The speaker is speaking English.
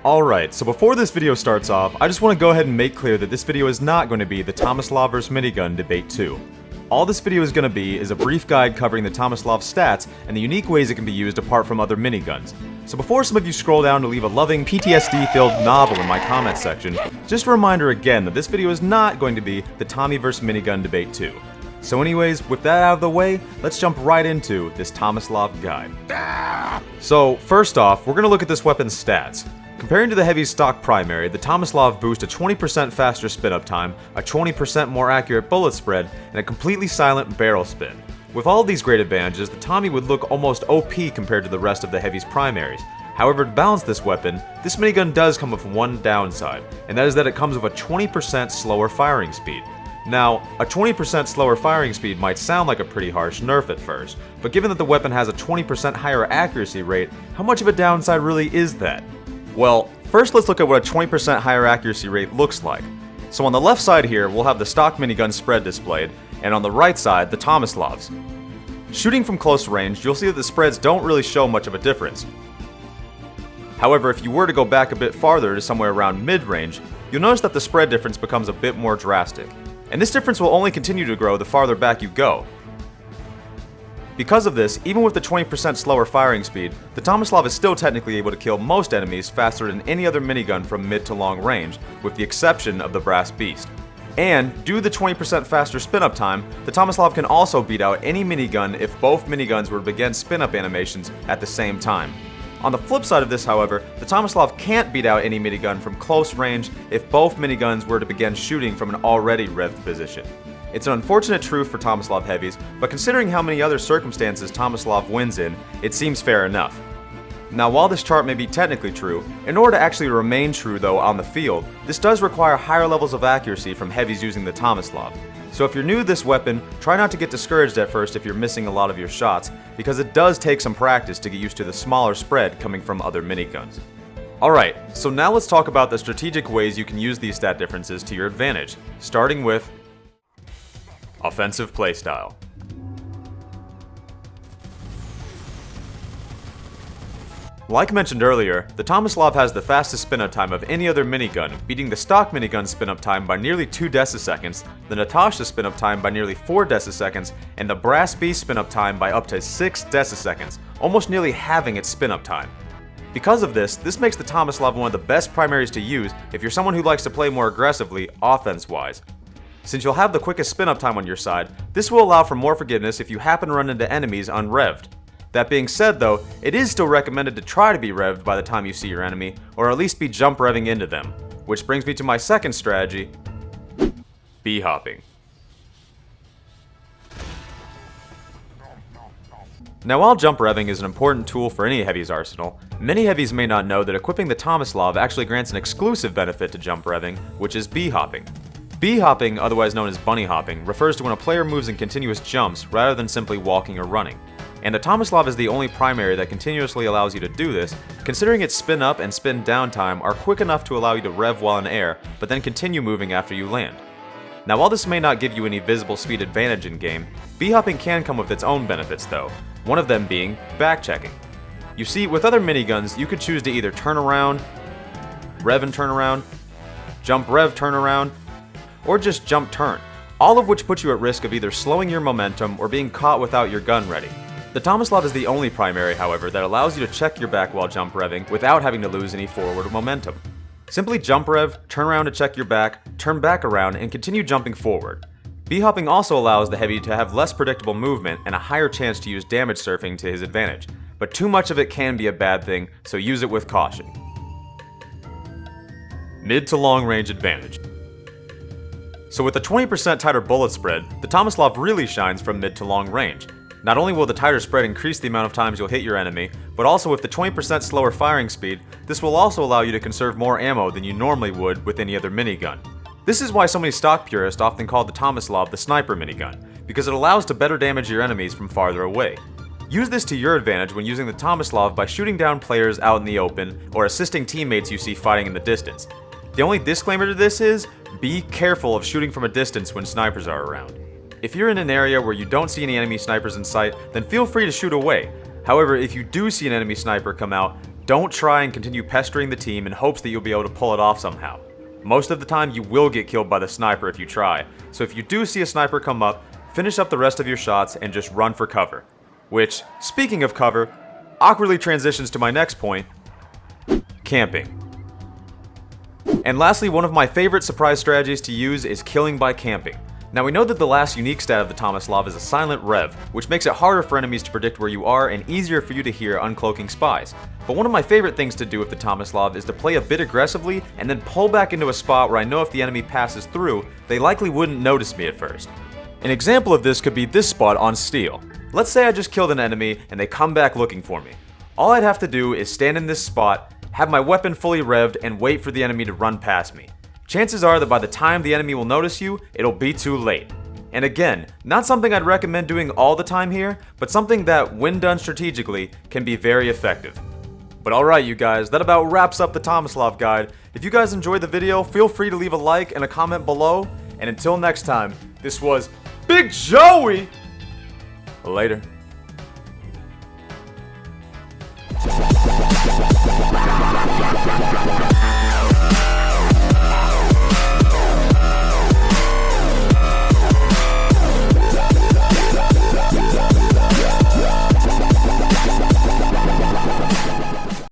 Alright, so before this video starts off, I just want to go ahead and make clear that this video is not going to be the Tomislav vs Minigun Debate 2. All this video is going to be is a brief guide covering the Tomislav stats and the unique ways it can be used apart from other miniguns. So before some of you scroll down to leave a loving PTSD-filled novel in my comment section, just a reminder again that this video is not going to be the Tommy vs Minigun Debate 2. So anyways, with that out of the way, let's jump right into this Tomislav guide. So first off, we're going to look at this weapon's stats. Comparing to the heavy stock primary, the Tomislav boosts a 20% faster spin-up time, a 20% more accurate bullet spread, and a completely silent barrel spin. With all of these great advantages, the Tommy would look almost OP compared to the rest of the heavy's primaries. However, to balance this weapon, this minigun does come with one downside, and that is that it comes with a 20% slower firing speed. Now, a 20% slower firing speed might sound like a pretty harsh nerf at first, but given that the weapon has a 20% higher accuracy rate, how much of a downside really is that? Well, first let's look at what a 20% higher accuracy rate looks like. So on the left side here, we'll have the stock minigun spread displayed, and on the right side, the Tomislavs. Shooting from close range, you'll see that the spreads don't really show much of a difference. However, if you were to go back a bit farther to somewhere around mid-range, you'll notice that the spread difference becomes a bit more drastic. And this difference will only continue to grow the farther back you go. Because of this, even with the 20% slower firing speed, the Tomislav is still technically able to kill most enemies faster than any other minigun from mid to long range, with the exception of the Brass Beast. And, due to the 20% faster spin-up time, the Tomislav can also beat out any minigun if both miniguns were to begin spin-up animations at the same time. On the flip side of this, however, the Tomislav can't beat out any minigun from close range if both miniguns were to begin shooting from an already revved position. It's an unfortunate truth for Tomislav heavies, but considering how many other circumstances Tomislav wins in, it seems fair enough. Now, while this chart may be technically true, in order to actually remain true though on the field, this does require higher levels of accuracy from heavies using the Tomislav. So if you're new to this weapon, try not to get discouraged at first if you're missing a lot of your shots, because it does take some practice to get used to the smaller spread coming from other miniguns. Alright, so now let's talk about the strategic ways you can use these stat differences to your advantage, starting with offensive playstyle. Like mentioned earlier, the Tomislav has the fastest spin-up time of any other minigun, beating the stock minigun spin-up time by nearly 2 deciseconds, the Natasha spin-up time by nearly 4 deciseconds, and the Brass Beast spin-up time by up to 6 deciseconds, almost nearly halving its spin-up time. Because of this makes the Tomislav one of the best primaries to use if you're someone who likes to play more aggressively, offense-wise. Since you'll have the quickest spin-up time on your side, this will allow for more forgiveness if you happen to run into enemies unrevved. That being said though, it is still recommended to try to be revved by the time you see your enemy, or at least be jump revving into them. Which brings me to my second strategy, B-hopping. Now while jump revving is an important tool for any heavy's arsenal, many heavies may not know that equipping the Tomislav actually grants an exclusive benefit to jump revving, which is B-hopping. B-hopping, otherwise known as bunny hopping, refers to when a player moves in continuous jumps rather than simply walking or running. And the Tomislav is the only primary that continuously allows you to do this, considering its spin up and spin down time are quick enough to allow you to rev while in air, but then continue moving after you land. Now while this may not give you any visible speed advantage in game, B-hopping can come with its own benefits though, one of them being back-checking. You see, with other miniguns, you could choose to either turn around, rev and turn around, jump rev turn around, or just jump turn, all of which puts you at risk of either slowing your momentum or being caught without your gun ready. The Tomislav is the only primary, however, that allows you to check your back while jump revving without having to lose any forward momentum. Simply jump rev, turn around to check your back, turn back around, and continue jumping forward. B-hopping also allows the heavy to have less predictable movement and a higher chance to use damage surfing to his advantage, but too much of it can be a bad thing, so use it with caution. Mid to long range advantage. So with a 20% tighter bullet spread, the Tomislav really shines from mid to long range. Not only will the tighter spread increase the amount of times you'll hit your enemy, but also with the 20% slower firing speed, this will also allow you to conserve more ammo than you normally would with any other minigun. This is why so many stock purists often call the Tomislav the sniper minigun, because it allows to better damage your enemies from farther away. Use this to your advantage when using the Tomislav by shooting down players out in the open or assisting teammates you see fighting in the distance. The only disclaimer to this is, be careful of shooting from a distance when snipers are around. If you're in an area where you don't see any enemy snipers in sight, then feel free to shoot away. However, if you do see an enemy sniper come out, don't try and continue pestering the team in hopes that you'll be able to pull it off somehow. Most of the time, you will get killed by the sniper if you try, so if you do see a sniper come up, finish up the rest of your shots and just run for cover. Which, speaking of cover, awkwardly transitions to my next point, camping. And lastly, one of my favorite surprise strategies to use is killing by camping. Now we know that the last unique stat of the Tomislav is a silent rev, which makes it harder for enemies to predict where you are and easier for you to hear uncloaking spies. But one of my favorite things to do with the Tomislav is to play a bit aggressively and then pull back into a spot where I know if the enemy passes through, they likely wouldn't notice me at first. An example of this could be this spot on steel. Let's say I just killed an enemy and they come back looking for me. All I'd have to do is stand in this spot, have my weapon fully revved, and wait for the enemy to run past me. Chances are that by the time the enemy will notice you, it'll be too late. And again, not something I'd recommend doing all the time here, but something that, when done strategically, can be very effective. But alright you guys, that about wraps up the Tomislav guide. If you guys enjoyed the video, feel free to leave a like and a comment below. And until next time, this was Big Joey! Later.